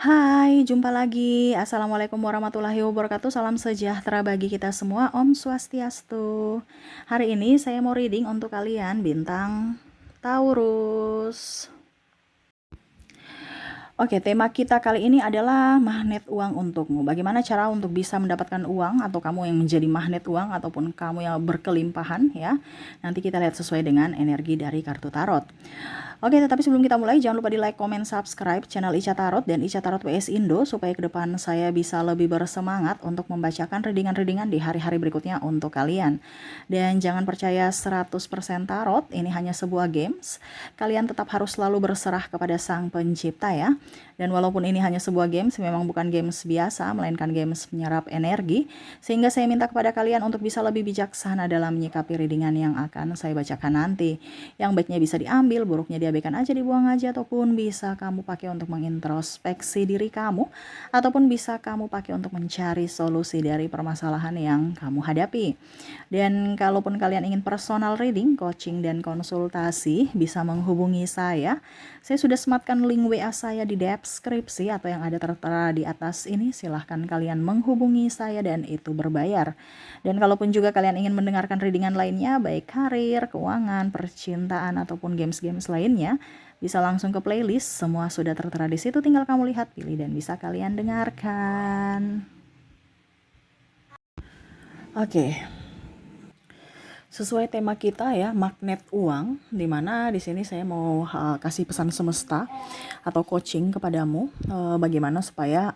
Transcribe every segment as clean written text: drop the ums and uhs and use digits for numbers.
Hai, jumpa lagi. Assalamualaikum warahmatullahi wabarakatuh. Salam sejahtera bagi kita semua. Om Swastiastu. Hari ini saya mau reading untuk kalian bintang Taurus. Oke, tema kita kali ini adalah magnet uang untukmu. Bagaimana cara untuk bisa mendapatkan uang atau kamu yang menjadi magnet uang ataupun kamu yang berkelimpahan ya. Nanti kita lihat sesuai dengan energi dari kartu tarot. Oke, tetapi sebelum kita mulai, jangan lupa di like, comment, subscribe channel Ica Tarot dan Ica Tarot WS Indo supaya ke depan saya bisa lebih bersemangat untuk membacakan readingan-readingan di hari-hari berikutnya untuk kalian. Dan jangan percaya 100% tarot, ini hanya sebuah games. Kalian tetap harus selalu berserah kepada Sang Pencipta ya. Dan walaupun ini hanya sebuah games, memang bukan games biasa, melainkan games menyerap energi. Sehingga saya minta kepada kalian untuk bisa lebih bijaksana dalam menyikapi readingan yang akan saya bacakan nanti. Yang baiknya bisa diambil, buruknya diabaikan aja, dibuang aja, ataupun bisa kamu pakai untuk mengintrospeksi diri kamu, ataupun bisa kamu pakai untuk mencari solusi dari permasalahan yang kamu hadapi. Dan kalaupun kalian ingin personal reading, coaching, dan konsultasi, bisa menghubungi saya. Saya sudah sematkan link WA saya di deskripsi atau yang ada tertera di atas ini. Silahkan kalian menghubungi saya dan itu berbayar. Dan kalaupun juga kalian ingin mendengarkan readingan lainnya, baik karir, keuangan, percintaan, ataupun games-games lainnya, bisa langsung ke playlist. Semua sudah tertera di situ, tinggal kamu lihat, pilih, dan bisa kalian dengarkan. Oke. Sesuai tema kita ya, magnet uang, dimana di sini saya mau kasih pesan semesta atau coaching kepadamu, bagaimana supaya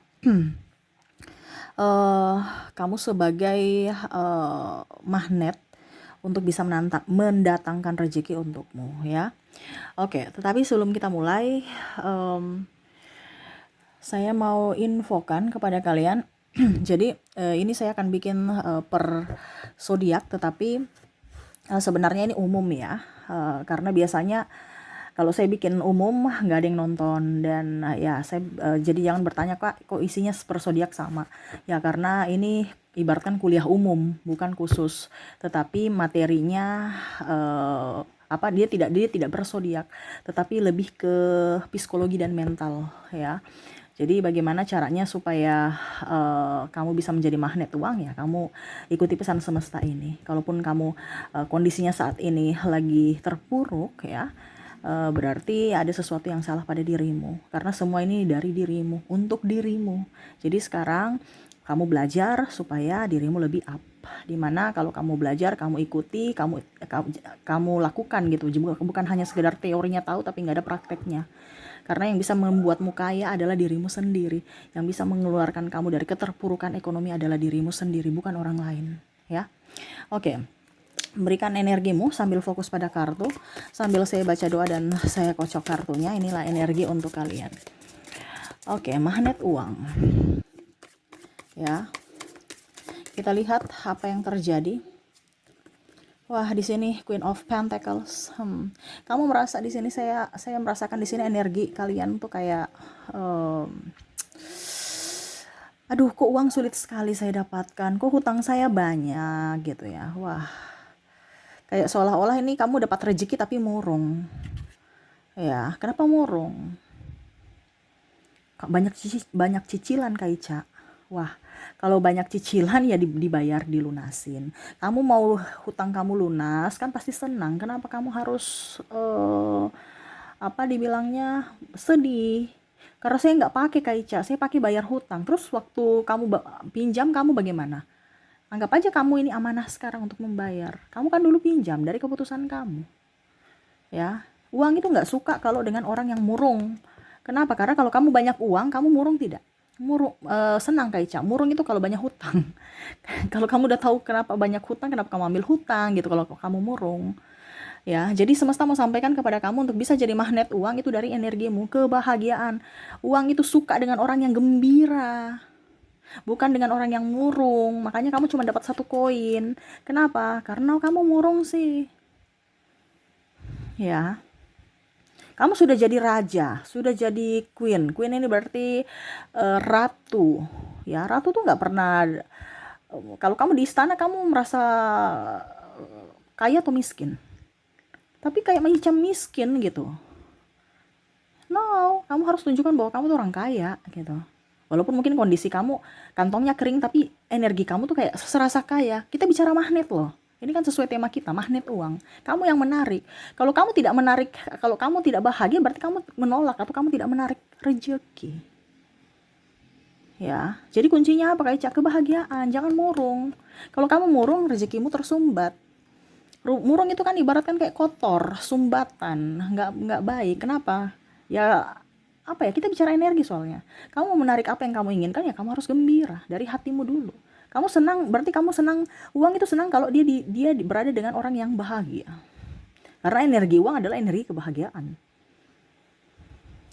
uh, kamu sebagai magnet untuk bisa mendatangkan rezeki untukmu ya. Oke, tetapi sebelum kita mulai, saya mau infokan kepada kalian. Jadi ini saya akan bikin per zodiak, tetapi sebenarnya ini umum ya, karena biasanya kalau saya bikin umum nggak ada yang nonton dan ya saya jadi jangan bertanya kok isinya per zodiak sama ya, karena ini ibaratkan kuliah umum bukan khusus, tetapi materinya dia tidak berzodiak tetapi lebih ke psikologi dan mental ya. Jadi bagaimana caranya supaya kamu bisa menjadi magnet uang ya, kamu ikuti pesan semesta ini. Kalaupun kamu kondisinya saat ini lagi terpuruk ya, berarti ada sesuatu yang salah pada dirimu. Karena semua ini dari dirimu, untuk dirimu. Jadi sekarang kamu belajar supaya dirimu lebih up. Dimana kalau kamu belajar, kamu ikuti, kamu lakukan gitu. Bukan hanya sekedar teorinya tahu tapi nggak ada prakteknya. Karena yang bisa membuatmu kaya adalah dirimu sendiri. Yang bisa mengeluarkan kamu dari keterpurukan ekonomi adalah dirimu sendiri, bukan orang lain. Ya, oke. Berikan energimu sambil fokus pada kartu. Sambil saya baca doa dan saya kocok kartunya. Inilah energi untuk kalian. Oke, magnet uang. Ya, kita lihat apa yang terjadi. Wah, di sini Queen of Pentacles. Kamu merasa di sini saya merasakan di sini energi kalian tuh kayak aduh, kok uang sulit sekali saya dapatkan, kok hutang saya banyak gitu ya. Wah, kayak seolah-olah ini kamu dapat rezeki tapi murung. Ya, kenapa murung? Banyak cicilan Kak Ica. Wah, kalau banyak cicilan ya dibayar, dilunasin. Kamu mau hutang kamu lunas kan pasti senang. Kenapa kamu harus dibilangnya sedih? Karena saya nggak pakai Kak Ica, saya pakai bayar hutang. Terus waktu kamu pinjam, kamu bagaimana? Anggap aja kamu ini amanah sekarang untuk membayar. Kamu kan dulu pinjam dari keputusan kamu. Ya, uang itu nggak suka kalau dengan orang yang murung. Kenapa? Karena kalau kamu banyak uang, kamu murung tidak? Murung, senang Kak Ica. Murung itu kalau banyak hutang. Kalau kamu udah tahu kenapa banyak hutang, kenapa kamu ambil hutang gitu kalau kamu murung. Ya, jadi semesta mau sampaikan kepada kamu untuk bisa jadi magnet uang itu dari energimu, kebahagiaan. Uang itu suka dengan orang yang gembira, bukan dengan orang yang murung. Makanya kamu cuma dapat satu koin. Kenapa? Karena kamu murung sih. Ya, kamu sudah jadi raja, sudah jadi queen. Queen ini berarti ratu. Ya, ratu tuh nggak pernah. Kalau kamu di istana, kamu merasa kaya atau miskin? Tapi kayak macam miskin gitu. No, kamu harus tunjukkan bahwa kamu tuh orang kaya gitu. Walaupun mungkin kondisi kamu kantongnya kering, tapi energi kamu tuh kayak serasa kaya. Kita bicara magnet loh. Ini kan sesuai tema kita, magnet uang. Kamu yang menarik. Kalau kamu tidak menarik, kalau kamu tidak bahagia, berarti kamu menolak atau kamu tidak menarik rezeki. Ya, jadi kuncinya apa, Kak? Kebahagiaan, jangan murung. Kalau kamu murung, rezekimu tersumbat. Murung itu kan ibaratkan kayak kotor, sumbatan, nggak baik. Kenapa? Ya apa ya, kita bicara energi soalnya. Kamu menarik apa yang kamu inginkan, ya kamu harus gembira dari hatimu dulu. Kamu senang, berarti kamu senang, uang itu senang kalau dia berada dengan orang yang bahagia. Karena energi uang adalah energi kebahagiaan.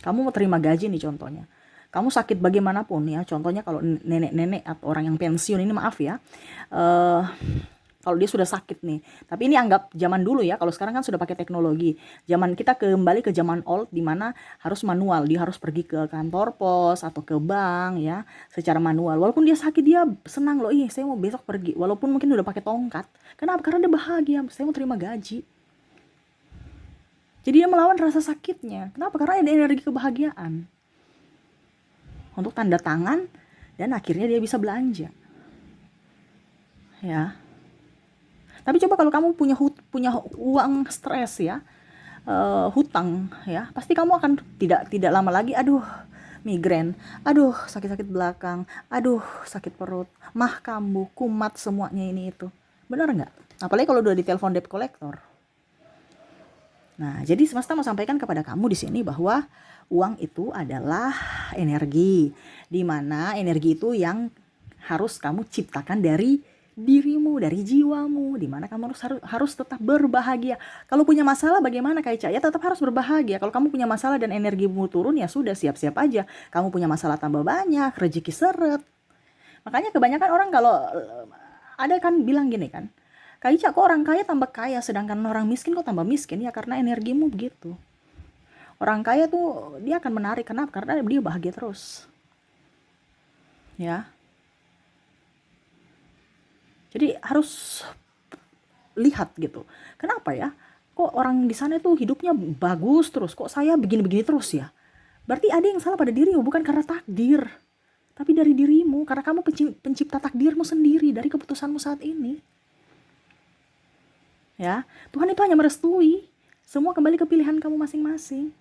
Kamu mau terima gaji nih contohnya. Kamu sakit bagaimanapun ya, contohnya kalau nenek-nenek atau orang yang pensiun ini, maaf ya, kalau dia sudah sakit nih. Tapi ini anggap zaman dulu ya, kalau sekarang kan sudah pakai teknologi. Zaman kita kembali ke zaman old, di mana harus manual, dia harus pergi ke kantor pos atau ke bank ya, secara manual. Walaupun dia sakit, dia senang loh, saya mau besok pergi. Walaupun mungkin udah pakai tongkat. Kenapa? Karena dia bahagia, saya mau terima gaji. Jadi dia melawan rasa sakitnya. Kenapa? Karena ada energi kebahagiaan. Untuk tanda tangan, dan akhirnya dia bisa belanja. Ya. Tapi coba kalau kamu punya uang stres ya, hutang ya, pasti kamu akan tidak lama lagi, aduh migrain, aduh sakit-sakit belakang, aduh sakit perut, mah kambuh, kumat, semuanya ini itu. Benar nggak? Apalagi kalau udah ditelepon debt collector. Nah, jadi semesta mau sampaikan kepada kamu di sini bahwa uang itu adalah energi, di mana energi itu yang harus kamu ciptakan dari dirimu, dari jiwamu, di mana kamu harus tetap berbahagia. Kalau punya masalah bagaimana, Kak Ica? Ya tetap harus berbahagia. Kalau kamu punya masalah dan energimu turun, ya sudah, siap-siap aja. Kamu punya masalah tambah banyak, rezeki seret. Makanya kebanyakan orang kalau ada kan bilang gini kan, Kak Ica, kok orang kaya tambah kaya, sedangkan orang miskin kok tambah miskin? Ya karena energimu begitu. Orang kaya tuh dia akan menarik, kenapa? Karena dia bahagia terus. Ya. Jadi harus lihat gitu. Kenapa ya? Kok orang di sana itu hidupnya bagus terus, kok saya begini-begini terus ya? Berarti ada yang salah pada dirimu, bukan karena takdir, tapi dari dirimu, karena kamu pencipta takdirmu sendiri dari keputusanmu saat ini. Ya, Tuhan itu hanya merestui. Semua kembali ke pilihan kamu masing-masing.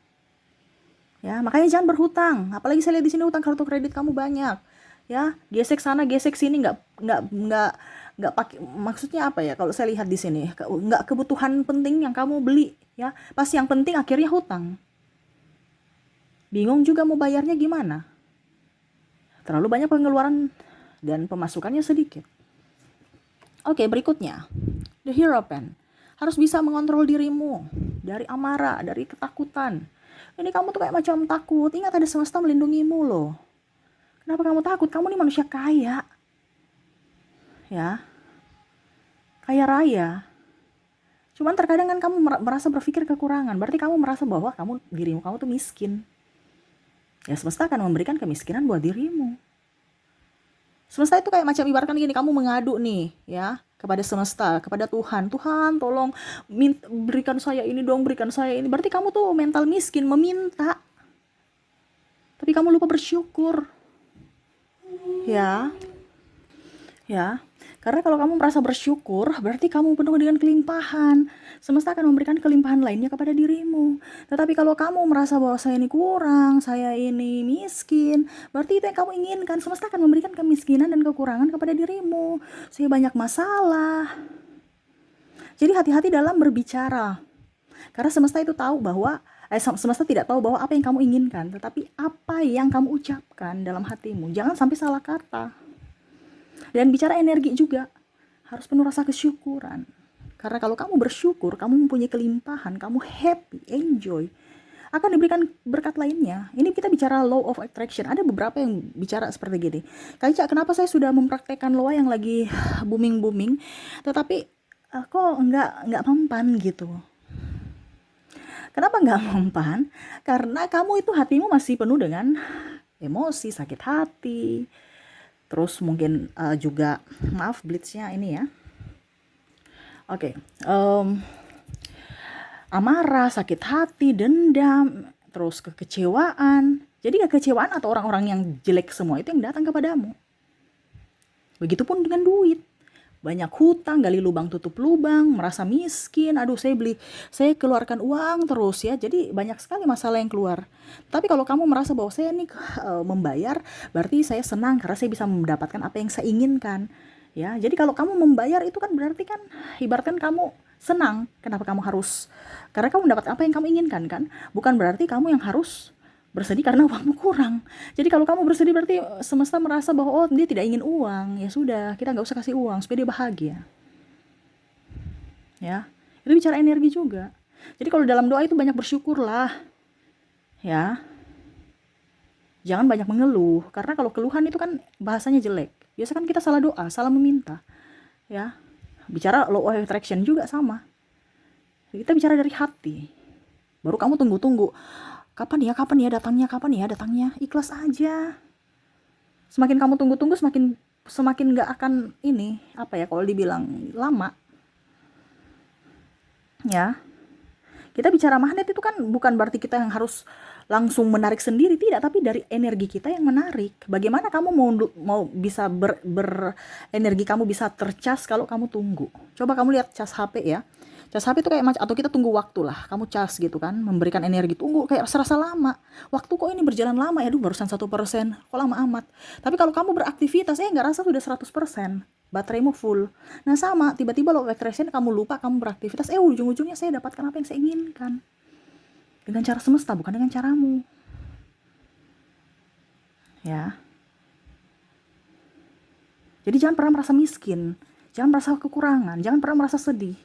Ya, makanya jangan berhutang. Apalagi saya lihat di sini utang kartu kredit kamu banyak. Ya, gesek sana, gesek sini, nggak pakai, maksudnya apa ya, kalau saya lihat di sini nggak kebutuhan penting yang kamu beli ya, pas yang penting akhirnya hutang, bingung juga mau bayarnya gimana, terlalu banyak pengeluaran dan pemasukannya sedikit. Oke, berikutnya the Hierophant, harus bisa mengontrol dirimu dari amarah, dari ketakutan. Ini kamu tuh kayak macam takut, ingat ada semesta melindungimu loh. Kenapa kamu takut? Kamu nih manusia kaya ya, kaya raya. Cuman terkadang kan kamu merasa berpikir kekurangan, berarti kamu merasa bahwa dirimu kamu tuh miskin. Ya semesta akan memberikan kemiskinan buat dirimu. Semesta itu kayak macam ibaratkan gini, kamu mengadu nih ya kepada semesta, kepada Tuhan. Tuhan tolong berikan saya ini dong, berikan saya ini. Berarti kamu tuh mental miskin, meminta. Tapi kamu lupa bersyukur. Ya. Karena kalau kamu merasa bersyukur, berarti kamu penuh dengan kelimpahan. Semesta akan memberikan kelimpahan lainnya kepada dirimu. Tetapi kalau kamu merasa bahwa saya ini kurang, saya ini miskin, berarti itu yang kamu inginkan. Semesta akan memberikan kemiskinan dan kekurangan kepada dirimu. Saya banyak masalah. Jadi hati-hati dalam berbicara. Karena semesta itu tahu bahwa semesta tidak tahu bahwa apa yang kamu inginkan, tetapi apa yang kamu ucapkan dalam hatimu. Jangan sampai salah kata. Dan bicara energi juga, harus penuh rasa kesyukuran. Karena kalau kamu bersyukur, kamu mempunyai kelimpahan, kamu happy, enjoy, akan diberikan berkat lainnya. Ini kita bicara law of attraction. Ada beberapa yang bicara seperti gini, Kak Ica, kenapa saya sudah mempraktekkan law yang lagi booming, tetapi kok nggak mempan gitu. Kenapa nggak mempan? Karena kamu itu hatimu masih penuh dengan emosi, sakit hati. Terus mungkin juga, maaf blitznya ini ya. Oke. Amarah, sakit hati, dendam. terus kekecewaan. Jadi kekecewaan atau orang-orang yang jelek semua itu yang datang kepadamu. Begitupun dengan duit. Banyak hutang, gali lubang tutup lubang, merasa miskin, aduh saya keluarkan uang terus ya, jadi banyak sekali masalah yang keluar. Tapi kalau kamu merasa bahwa saya nih membayar, berarti saya senang karena saya bisa mendapatkan apa yang saya inginkan. Ya, jadi kalau kamu membayar itu kan berarti kan ibaratkan kamu senang. Kenapa kamu harus? Karena kamu mendapat apa yang kamu inginkan kan? Bukan berarti kamu yang harus bersedih karena uangmu kurang. Jadi kalau kamu bersedih berarti semesta merasa bahwa oh dia tidak ingin uang. Ya sudah, kita nggak usah kasih uang supaya dia bahagia. Ya, itu bicara energi juga. Jadi kalau dalam doa itu banyak bersyukurlah. Ya, jangan banyak mengeluh. Karena kalau keluhan itu kan bahasanya jelek. Biasa kan kita salah doa, salah meminta. Ya, bicara law of attraction juga sama. Kita bicara dari hati. Baru kamu tunggu-tunggu. Kapan ya datangnya, ikhlas aja. Semakin kamu tunggu-tunggu semakin nggak akan ini, apa ya, kalau dibilang lama. Ya. Kita bicara magnet itu kan bukan berarti kita yang harus langsung menarik sendiri, tidak, tapi dari energi kita yang menarik. Bagaimana kamu mau bisa energi kamu bisa tercas kalau kamu tunggu. Coba kamu lihat cas HP ya. Cas HP itu kayak atau kita tunggu waktu lah, kamu cas gitu kan, memberikan energi, tunggu kayak serasa lama. Waktu kok ini berjalan lama ya, barusan 1%, kok lama amat. Tapi kalau kamu beraktivitas, nggak rasa sudah 100%, bateraimu full. Nah sama, tiba-tiba lo attraction, kamu lupa, kamu beraktivitas, ujung-ujungnya saya dapatkan apa yang saya inginkan. Dengan cara semesta, bukan dengan caramu. Ya. Jadi jangan pernah merasa miskin, jangan merasa kekurangan, jangan pernah merasa sedih.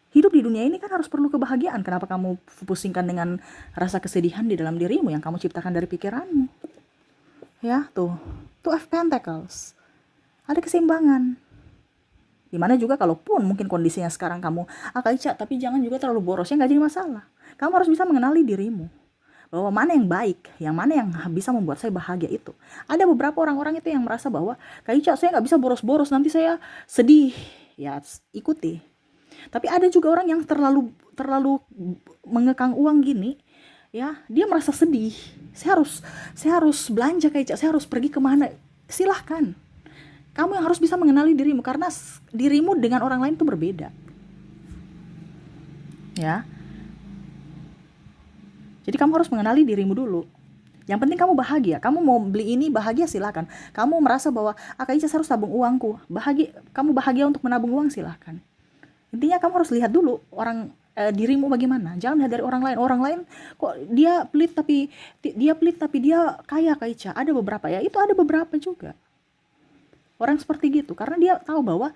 Hidup di dunia ini kan harus perlu kebahagiaan. Kenapa kamu pusingkan dengan rasa kesedihan di dalam dirimu yang kamu ciptakan dari pikiranmu? Ya, tuh Of Pentacles. Ada keseimbangan. Dimana juga kalaupun mungkin kondisinya sekarang kamu Ica, tapi jangan juga terlalu boros, ya nggak jadi masalah. Kamu harus bisa mengenali dirimu. Bahwa mana yang baik, yang mana yang bisa membuat saya bahagia itu. Ada beberapa orang-orang itu yang merasa bahwa, Kak Ica, saya nggak bisa boros-boros, nanti saya sedih. Ya, ikuti. Tapi ada juga orang yang terlalu mengekang uang gini, ya, dia merasa sedih. Saya harus belanja kayak, saya harus pergi kemana? Silahkan. Kamu yang harus bisa mengenali dirimu, karena dirimu dengan orang lain itu berbeda. Ya. Jadi kamu harus mengenali dirimu dulu. Yang penting kamu bahagia. Kamu mau beli ini bahagia, silakan. Kamu merasa bahwa Kak Ica harus tabung uangku. Kamu bahagia untuk menabung uang, silakan. Intinya kamu harus lihat dulu dirimu bagaimana. Jangan lihat dari orang lain. Orang lain kok dia pelit tapi dia kaya, Kak Ica. Ada beberapa ya. Itu ada beberapa juga. Orang seperti gitu, karena dia tahu bahwa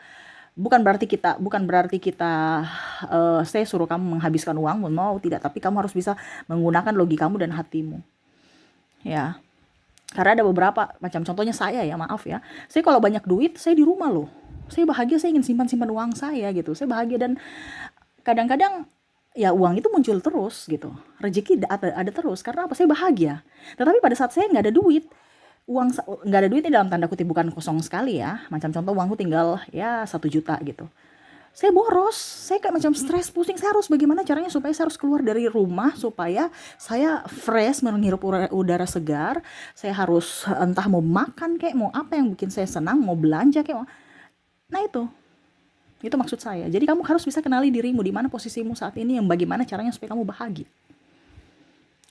bukan berarti kita saya suruh kamu menghabiskan uangmu, mau tidak, tapi kamu harus bisa menggunakan logikamu dan hatimu. Ya. Karena ada beberapa macam, contohnya saya ya, maaf ya. Saya kalau banyak duit, saya di rumah loh. Saya bahagia, saya ingin simpan uang saya gitu. Saya bahagia, dan kadang-kadang ya uang itu muncul terus gitu. Rezeki ada terus, karena apa? Saya bahagia. Tetapi pada saat saya nggak ada duit, nggak ada duitnya dalam tanda kutip, bukan kosong sekali ya. Macam contoh, uangku tinggal ya 1 juta gitu. Saya boros, saya kayak macam stres, pusing. Saya harus bagaimana caranya supaya saya harus keluar dari rumah, supaya saya fresh, menghirup udara segar. Saya harus entah mau makan kayak, mau apa yang bikin saya senang, mau belanja kayak. Nah itu maksud saya. Jadi kamu harus bisa kenali dirimu, di mana posisimu saat ini, yang bagaimana caranya supaya kamu bahagia.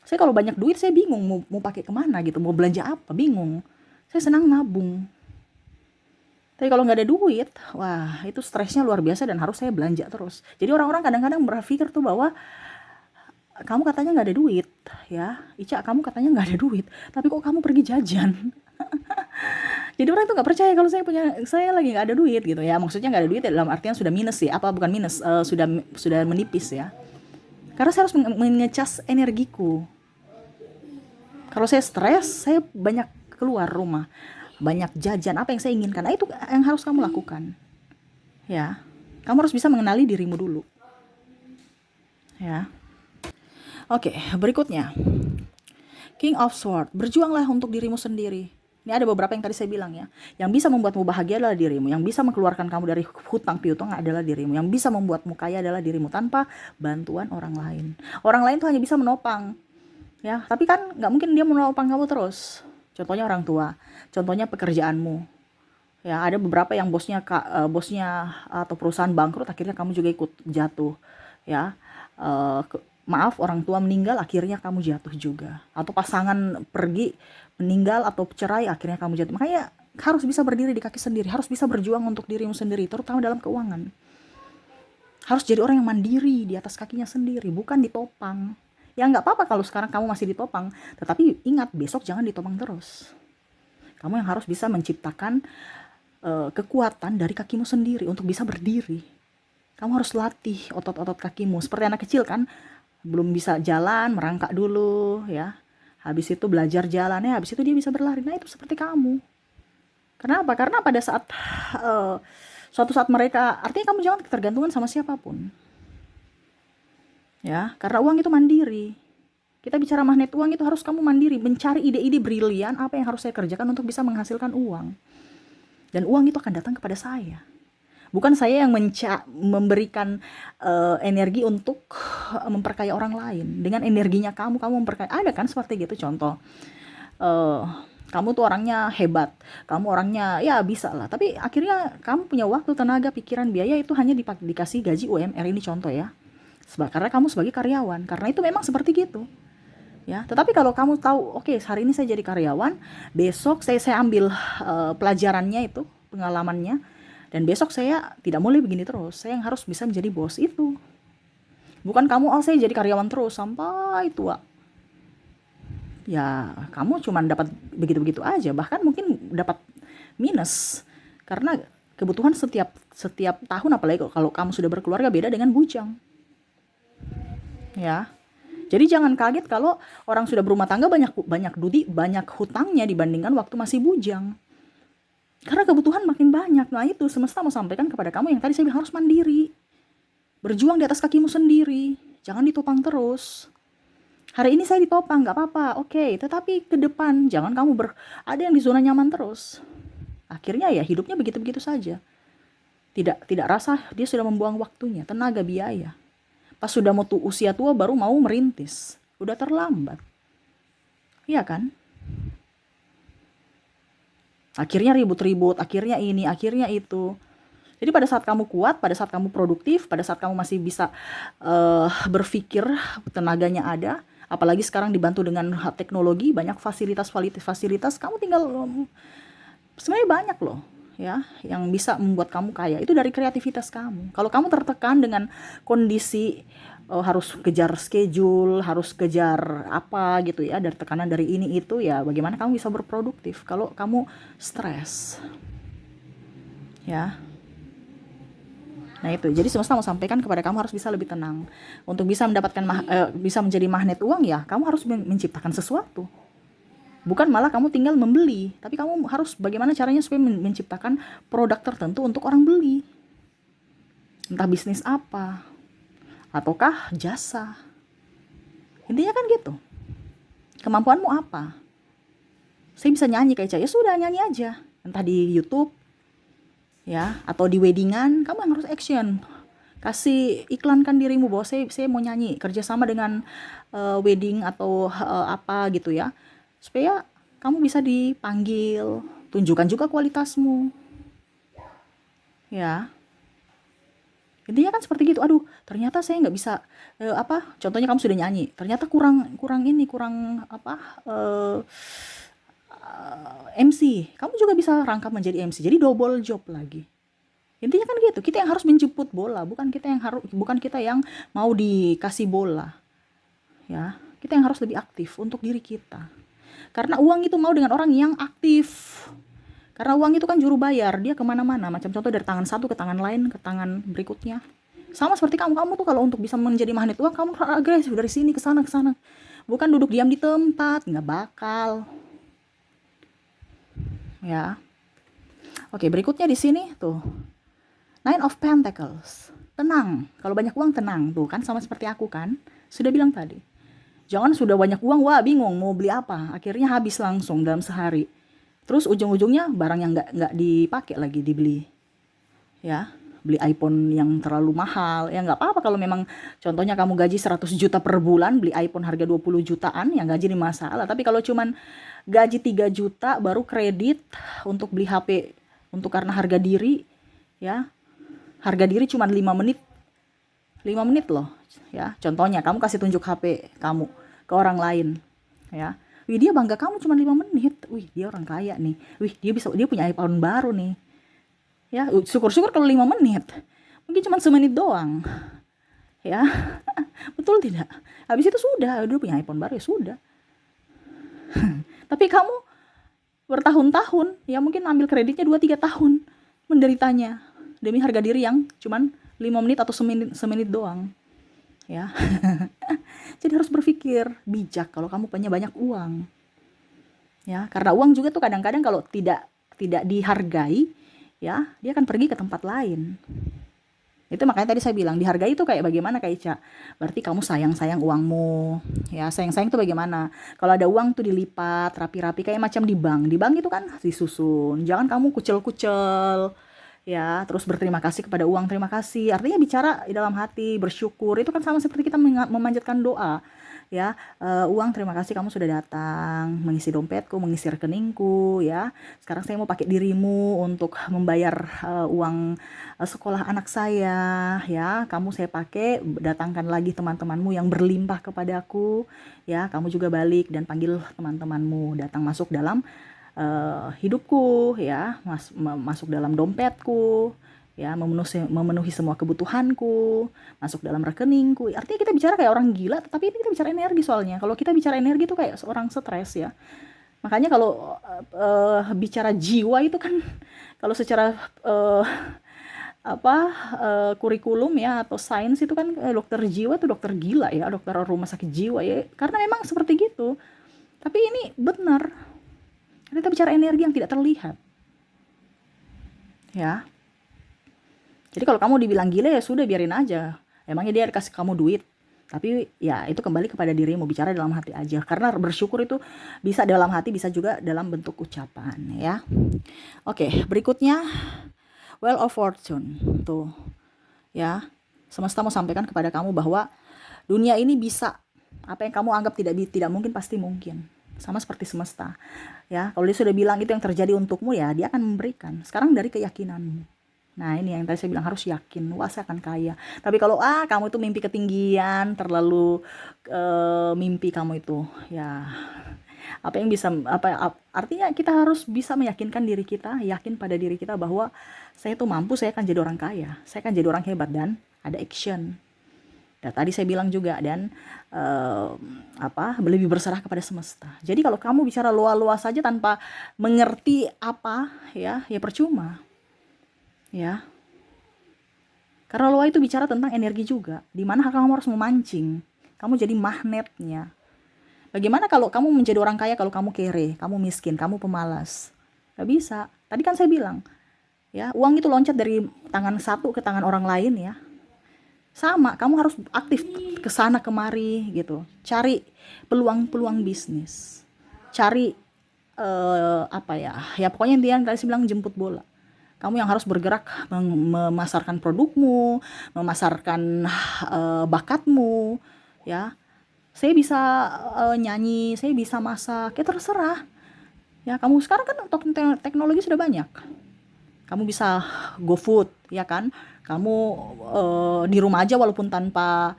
Saya kalau banyak duit, saya bingung mau pakai kemana gitu, mau belanja apa, bingung. Saya senang nabung. Tapi kalau nggak ada duit, wah itu stresnya luar biasa, dan harus saya belanja terus. Jadi orang-orang kadang-kadang berpikir tuh bahwa kamu katanya nggak ada duit, ya Ica, kamu katanya nggak ada duit, tapi kok kamu pergi jajan? Jadi orang tuh nggak percaya kalau saya lagi nggak ada duit gitu ya. Maksudnya nggak ada duit ya, dalam artian sudah minus ya, bukan minus, sudah menipis ya. Karena saya harus mengecas energiku. Kalau saya stres, saya banyak keluar rumah, banyak jajan apa yang saya inginkan. Nah itu yang harus kamu lakukan. Ya, kamu harus bisa mengenali dirimu dulu. Ya. Oke, berikutnya. King of Swords, berjuanglah untuk dirimu sendiri. Ini ada beberapa yang tadi saya bilang ya. Yang bisa membuatmu bahagia adalah dirimu. Yang bisa mengeluarkan kamu dari hutang piutang adalah dirimu. Yang bisa membuatmu kaya adalah dirimu tanpa bantuan orang lain. Orang lain tuh hanya bisa menopang. Ya, tapi kan nggak mungkin dia menopang kamu terus. Contohnya orang tua. Contohnya pekerjaanmu. Ya, ada beberapa yang bosnya atau perusahaan bangkrut, akhirnya kamu juga ikut jatuh. Ya, maaf, orang tua meninggal, akhirnya kamu jatuh juga. Atau pasangan pergi, meninggal atau cerai, akhirnya kamu jatuh. Makanya harus bisa berdiri di kaki sendiri, harus bisa berjuang untuk dirimu sendiri, terutama dalam keuangan. Harus jadi orang yang mandiri di atas kakinya sendiri, bukan ditopang. Ya nggak apa-apa kalau sekarang kamu masih ditopang, tetapi ingat, besok jangan ditopang terus. Kamu yang harus bisa menciptakan kekuatan dari kakimu sendiri untuk bisa berdiri. Kamu harus latih otot-otot kakimu. Seperti anak kecil kan, belum bisa jalan, merangkak dulu ya. Habis itu belajar jalan ya, habis itu dia bisa berlari. Nah, itu seperti kamu. Kenapa? Karena pada saat suatu saat mereka, artinya kamu jangan ketergantungan sama siapapun. Ya, karena uang itu mandiri. Kita bicara magnet uang itu harus kamu mandiri, mencari ide-ide brilian apa yang harus saya kerjakan untuk bisa menghasilkan uang. Dan uang itu akan datang kepada saya. Bukan saya yang memberikan energi untuk memperkaya orang lain. Dengan energinya kamu memperkaya. Ada kan seperti gitu contoh. Kamu tuh orangnya hebat. Kamu orangnya ya bisa lah. Tapi akhirnya kamu punya waktu, tenaga, pikiran, biaya itu hanya dikasih gaji UMR, ini contoh ya. Karena kamu sebagai karyawan. Karena itu memang seperti gitu. Ya, tetapi kalau kamu tahu, oke, hari ini saya jadi karyawan, besok saya ambil pelajarannya itu, pengalamannya, dan besok saya tidak boleh begini terus. Saya yang harus bisa menjadi bos itu. Bukan kamu, saya jadi karyawan terus sampai tua. Ya, kamu cuma dapat begitu-begitu aja, bahkan mungkin dapat minus. Karena kebutuhan setiap tahun, apalagi kalau kamu sudah berkeluarga, beda dengan bujang. Ya. Jadi jangan kaget kalau orang sudah berumah tangga banyak hutangnya dibandingkan waktu masih bujang. Karena kebutuhan makin banyak. Nah, itu semesta mau sampaikan kepada kamu yang tadi saya bilang, harus mandiri. Berjuang di atas kakimu sendiri. Jangan ditopang terus. Hari ini saya ditopang, nggak apa-apa, oke. Tetapi ke depan jangan kamu ada yang di zona nyaman terus. Akhirnya ya hidupnya begitu-begitu saja. Tidak rasa dia sudah membuang waktunya, tenaga, biaya. Pas sudah mau usia tua baru mau merintis. Udah terlambat. Iya kan? Akhirnya ribut-ribut, akhirnya ini, akhirnya itu. Jadi pada saat kamu kuat, pada saat kamu produktif, pada saat kamu masih bisa berpikir, tenaganya ada, apalagi sekarang dibantu dengan teknologi, banyak fasilitas, kamu tinggal, sebenarnya banyak loh ya yang bisa membuat kamu kaya. Itu dari kreativitas kamu. Kalau kamu tertekan dengan kondisi harus kejar schedule, harus kejar apa gitu ya, dari tekanan dari ini itu, ya bagaimana kamu bisa berproduktif kalau kamu stres ya. Nah itu, jadi semesta mau sampaikan kepada kamu harus bisa lebih tenang. Untuk bisa mendapatkan bisa menjadi magnet uang, ya kamu harus menciptakan sesuatu. Bukan malah kamu tinggal membeli, tapi kamu harus bagaimana caranya supaya menciptakan produk tertentu untuk orang beli. Entah bisnis apa, ataukah jasa. Intinya kan gitu. Kemampuanmu apa? Saya bisa nyanyi kayak Caya, sudah nyanyi aja. Entah di YouTube, ya, atau di weddingan, kamu yang harus action. Kasih iklankan dirimu bahwa saya mau nyanyi, kerjasama dengan wedding atau apa gitu ya. Supaya kamu bisa dipanggil, tunjukkan juga kualitasmu. Ya. Intinya kan seperti gitu. Aduh, ternyata saya nggak bisa contohnya kamu sudah nyanyi, ternyata kurang MC. Kamu juga bisa rangkap menjadi MC. Jadi double job lagi. Intinya kan gitu. Kita yang harus menjemput bola, bukan kita yang mau dikasih bola. Ya, kita yang harus lebih aktif untuk diri kita. Karena uang itu mau dengan orang yang aktif. Karena uang itu kan juru bayar, dia kemana-mana. Macam contoh dari tangan satu ke tangan lain, ke tangan berikutnya. Sama seperti kamu tuh kalau untuk bisa menjadi magnet uang, kamu agresif dari sini ke sana. Bukan duduk diam di tempat, nggak bakal. Ya. Oke, berikutnya di sini tuh. Nine of Pentacles. Tenang. Kalau banyak uang tenang. Tuh kan sama seperti aku kan. Sudah bilang tadi. Jangan sudah banyak uang, wah bingung mau beli apa. Akhirnya habis langsung dalam sehari. Terus ujung-ujungnya barang yang nggak dipakai lagi dibeli, ya. Beli iPhone yang terlalu mahal, ya nggak apa-apa kalau memang contohnya kamu gaji 100 juta per bulan, beli iPhone harga 20 jutaan, yang gaji ini masalah. Tapi kalau cuman gaji 3 juta baru kredit untuk beli HP untuk karena harga diri, ya. Harga diri cuma 5 menit. 5 menit loh, ya. Contohnya kamu kasih tunjuk HP kamu ke orang lain, ya. Wih, dia bangga kamu cuma 5 menit. Wih, dia orang kaya nih. Wih, dia punya iPhone baru nih. Ya, syukur-syukur kalau 5 menit. Mungkin cuma semenit doang. Ya. Betul tidak? Habis itu sudah, dia punya iPhone baru ya sudah. Tapi kamu bertahun-tahun, ya mungkin ambil kreditnya 2-3 tahun menderitanya demi harga diri yang cuman 5 menit atau semenit doang. Ya. Jadi harus berpikir bijak kalau kamu punya banyak uang. Ya, karena uang juga tuh kadang-kadang kalau tidak dihargai, ya, dia akan pergi ke tempat lain. Itu makanya tadi saya bilang dihargai itu kayak bagaimana, Kak Ica? Berarti kamu sayang-sayang uangmu. Ya, sayang-sayang itu bagaimana? Kalau ada uang tuh dilipat rapi-rapi kayak macam di bank. Di bank itu kan disusun. Jangan kamu kucel-kucel. Ya, terus berterima kasih kepada uang, terima kasih. Artinya bicara di dalam hati, bersyukur. Itu kan sama seperti kita memanjatkan doa. Ya, uang terima kasih kamu sudah datang, mengisi dompetku, mengisi rekeningku, ya. Sekarang saya mau pakai dirimu untuk membayar uang sekolah anak saya, ya. Kamu saya pakai, datangkan lagi teman-temanmu yang berlimpah kepadaku, ya. Kamu juga balik dan panggil teman-temanmu datang masuk dalam hidupku, ya, masuk dalam dompetku, ya, memenuhi semua kebutuhanku, masuk dalam rekeningku. Artinya kita bicara kayak orang gila, tapi ini kita bicara energi soalnya. Kalau kita bicara energi itu kayak seorang stres, ya. Makanya kalau bicara jiwa itu kan kalau secara kurikulum, ya, atau sains itu kan dokter jiwa itu dokter gila, ya, dokter rumah sakit jiwa, ya. Karena memang seperti gitu. Tapi ini benar. Kita bicara energi yang tidak terlihat. Ya. Jadi kalau kamu dibilang gila ya sudah biarin aja. Emangnya dia kasih kamu duit. Tapi ya itu kembali kepada dirimu, bicara dalam hati aja. Karena bersyukur itu bisa dalam hati, bisa juga dalam bentuk ucapan, ya. Oke, berikutnya Wheel of Fortune. Tuh. Ya. Semesta mau sampaikan kepada kamu bahwa dunia ini bisa, apa yang kamu anggap tidak mungkin pasti mungkin. Sama seperti semesta, ya. Kalau dia sudah bilang itu yang terjadi untukmu, ya dia akan memberikan. Sekarang dari keyakinanmu. Nah, ini yang tadi saya bilang, harus yakin, wah saya akan kaya. Tapi kalau kamu itu mimpi ketinggian, terlalu mimpi kamu itu, ya apa yang bisa artinya kita harus bisa meyakinkan diri kita, yakin pada diri kita bahwa saya itu mampu, saya akan jadi orang kaya, saya akan jadi orang hebat, dan ada action. Dan tadi saya bilang juga, dan lebih berserah kepada semesta. Jadi kalau kamu bicara luas-luas saja tanpa mengerti apa, ya percuma. Ya. Karena luas itu bicara tentang energi juga. Di mana kamu harus memancing. Kamu jadi magnetnya. Bagaimana kalau kamu menjadi orang kaya kalau kamu kere, kamu miskin, kamu pemalas? Gak bisa. Tadi kan saya bilang, ya, uang itu loncat dari tangan satu ke tangan orang lain, ya. Sama, kamu harus aktif ke sana kemari gitu. Cari peluang-peluang bisnis. Cari ya pokoknya intinya tadi saya bilang jemput bola. Kamu yang harus bergerak memasarkan produkmu, memasarkan bakatmu, ya. Saya bisa nyanyi, saya bisa masak, ya terserah. Ya, kamu sekarang kan teknologi sudah banyak. Kamu bisa GoFood, ya kan? Kamu di rumah aja walaupun tanpa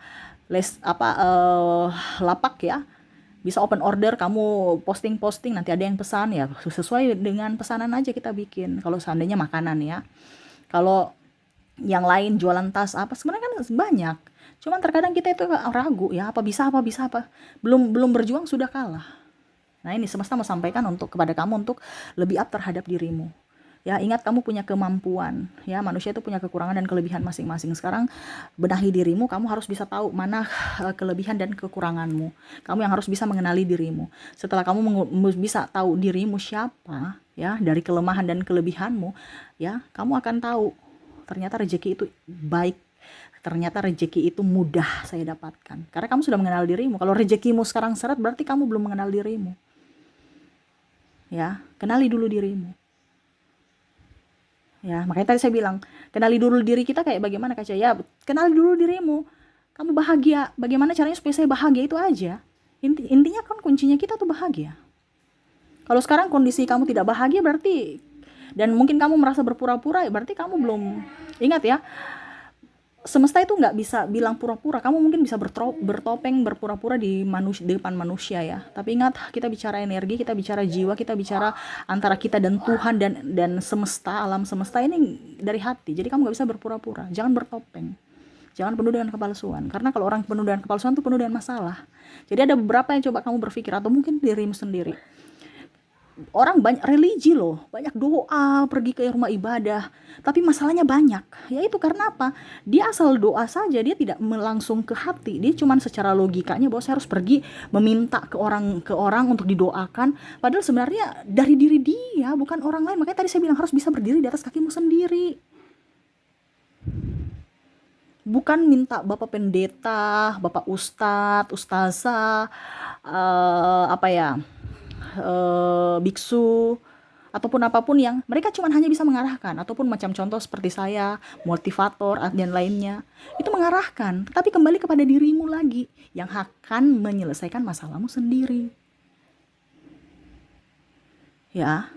lapak, ya. Bisa open order, kamu posting nanti ada yang pesan, ya sesuai dengan pesanan aja kita bikin. Kalau seandainya makanan, ya. Kalau yang lain jualan tas sebenarnya kan banyak. Cuman terkadang kita itu ragu, ya, apa bisa. Belum berjuang sudah kalah. Nah, ini semesta mau sampaikan kepada kamu untuk lebih up terhadap dirimu. Ya, ingat kamu punya kemampuan, ya, manusia itu punya kekurangan dan kelebihan masing-masing. Sekarang benahi dirimu, kamu harus bisa tahu mana kelebihan dan kekuranganmu. Kamu yang harus bisa mengenali dirimu. Setelah kamu bisa tahu dirimu siapa, ya, dari kelemahan dan kelebihanmu, ya, kamu akan tahu ternyata rezeki itu baik. Ternyata rezeki itu mudah saya dapatkan. Karena kamu sudah mengenal dirimu. Kalau rezekimu sekarang seret, berarti kamu belum mengenal dirimu. Ya, kenali dulu dirimu. Ya, makanya tadi saya bilang, kenali dulu diri kita kayak bagaimana Kak Cia. Ya, kenali dulu dirimu. Kamu bahagia, bagaimana caranya supaya saya bahagia, itu aja. Intinya kan kuncinya kita tuh bahagia. Kalau sekarang kondisi kamu tidak bahagia berarti, dan mungkin kamu merasa berpura-pura, berarti kamu belum, ingat ya, semesta itu nggak bisa bilang pura-pura. Kamu mungkin bisa bertopeng berpura-pura di depan manusia ya, tapi ingat, kita bicara energi, kita bicara jiwa, kita bicara antara kita dan Tuhan dan semesta, alam semesta ini dari hati. Jadi kamu nggak bisa berpura-pura, jangan bertopeng, jangan penuh dengan kepalsuan. Karena kalau orang penuh dengan kepalsuan itu penuh dengan masalah. Jadi ada beberapa yang coba kamu berpikir, atau mungkin dirimu sendiri. Orang banyak religi loh, banyak doa, pergi ke rumah ibadah, tapi masalahnya banyak. Ya itu karena apa? Dia asal doa saja, dia tidak langsung ke hati. Dia cuman secara logikanya bahwa saya harus pergi meminta ke orang untuk didoakan, padahal sebenarnya dari diri dia, bukan orang lain. Makanya tadi saya bilang harus bisa berdiri di atas kakimu sendiri. Bukan minta Bapak pendeta, Bapak ustadz, ustazah, apa ya, biksu, ataupun apapun yang mereka cuma hanya bisa mengarahkan, ataupun macam contoh seperti saya, motivator dan lainnya, itu mengarahkan, tapi kembali kepada dirimu lagi yang akan menyelesaikan masalahmu sendiri. Ya,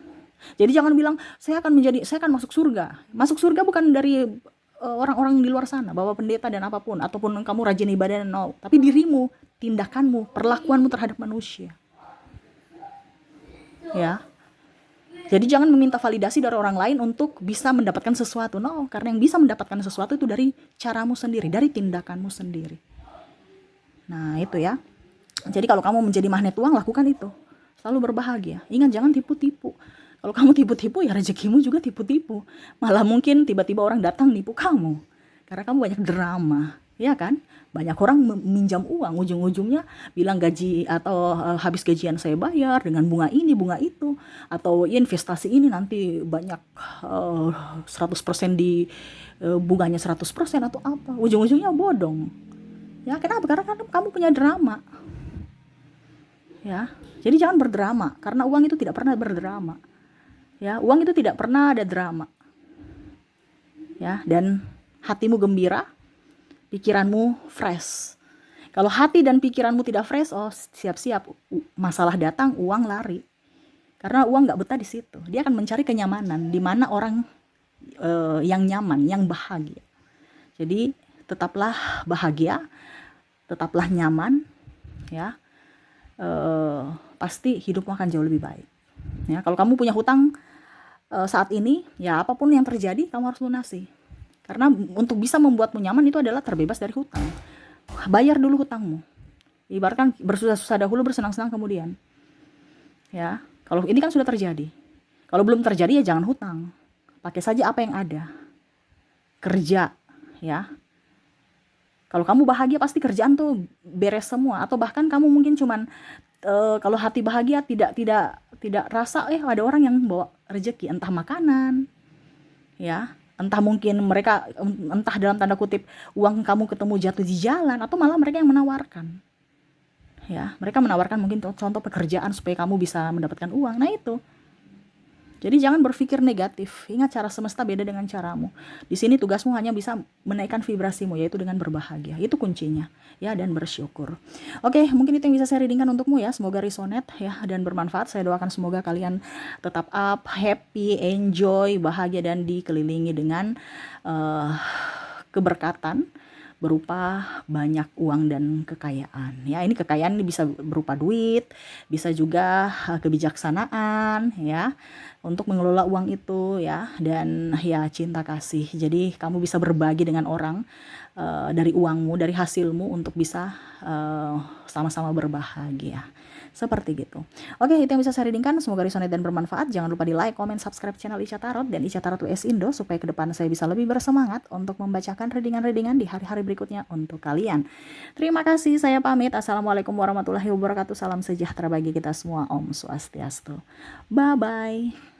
jadi jangan bilang saya akan masuk surga. Masuk surga bukan dari orang-orang di luar sana, bawa pendeta dan apapun, ataupun kamu rajin ibadah dan no, tapi dirimu, tindakanmu, perlakuanmu terhadap manusia. Ya, jadi jangan meminta validasi dari orang lain untuk bisa mendapatkan sesuatu. No, karena yang bisa mendapatkan sesuatu itu dari caramu sendiri, dari tindakanmu sendiri. Nah, itu ya. Jadi kalau kamu menjadi magnet uang, lakukan itu. Selalu berbahagia. Ingat, jangan tipu-tipu. Kalau kamu tipu-tipu, ya rezekimu juga tipu-tipu. Malah mungkin tiba-tiba orang datang nipu kamu. Karena kamu banyak drama. Ya kan? Banyak orang meminjam uang, ujung-ujungnya bilang gaji atau habis gajian saya bayar dengan bunga ini, bunga itu, atau investasi ini nanti banyak 100% di bunganya 100% atau apa. Ujung-ujungnya bodong. Ya, kenapa? Karena kan kamu punya drama. Ya. Jadi jangan berdrama, karena uang itu tidak pernah berdrama. Ya, uang itu tidak pernah ada drama. Ya, dan hatimu gembira, pikiranmu fresh. Kalau hati dan pikiranmu tidak fresh, oh siap-siap masalah datang, uang lari. Karena uang nggak betah di situ. Dia akan mencari kenyamanan, di mana orang yang nyaman, yang bahagia. Jadi tetaplah bahagia, tetaplah nyaman, ya. Pasti hidupmu akan jauh lebih baik. Ya, kalau kamu punya hutang saat ini, ya apapun yang terjadi kamu harus lunasi. Karena untuk bisa membuatmu nyaman itu adalah terbebas dari hutang. Bayar dulu hutangmu. Ibaratkan bersusah-susah dahulu, bersenang-senang kemudian. Ya, kalau ini kan sudah terjadi. Kalau belum terjadi ya jangan hutang. Pakai saja apa yang ada. Kerja, ya. Kalau kamu bahagia pasti kerjaan tuh beres semua, atau bahkan kamu mungkin cuman kalau hati bahagia tidak rasa ada orang yang bawa rezeki, entah makanan, ya, entah mungkin mereka, entah dalam tanda kutip uang kamu ketemu jatuh di jalan, atau malah mereka yang menawarkan. Ya, mereka menawarkan mungkin contoh pekerjaan supaya kamu bisa mendapatkan uang. Nah itu. Jadi jangan berpikir negatif. Ingat, cara semesta beda dengan caramu. Di sini tugasmu hanya bisa menaikkan vibrasimu, yaitu dengan berbahagia. Itu kuncinya, ya, dan bersyukur. Oke, mungkin itu yang bisa saya readingkan untukmu ya. Semoga resonate ya dan bermanfaat. Saya doakan semoga kalian tetap up, happy, enjoy, bahagia, dan dikelilingi dengan keberkatan berupa banyak uang dan kekayaan. Ya, ini kekayaan ini bisa berupa duit, bisa juga kebijaksanaan, ya, untuk mengelola uang itu, ya, dan ya cinta kasih. Jadi kamu bisa berbagi dengan orang dari uangmu, dari hasilmu, untuk bisa sama-sama berbahagia. Seperti gitu. Oke, itu yang bisa saya readingkan. Semoga resonate dan bermanfaat. Jangan lupa di like, comment, subscribe channel Ica Tarot dan Ica Tarot US Indo, supaya ke depan saya bisa lebih bersemangat untuk membacakan readingan-readingan di hari-hari berikutnya untuk kalian. Terima kasih, saya pamit. Assalamualaikum warahmatullahi wabarakatuh. Salam sejahtera bagi kita semua. Om Swastiastu. Bye-bye.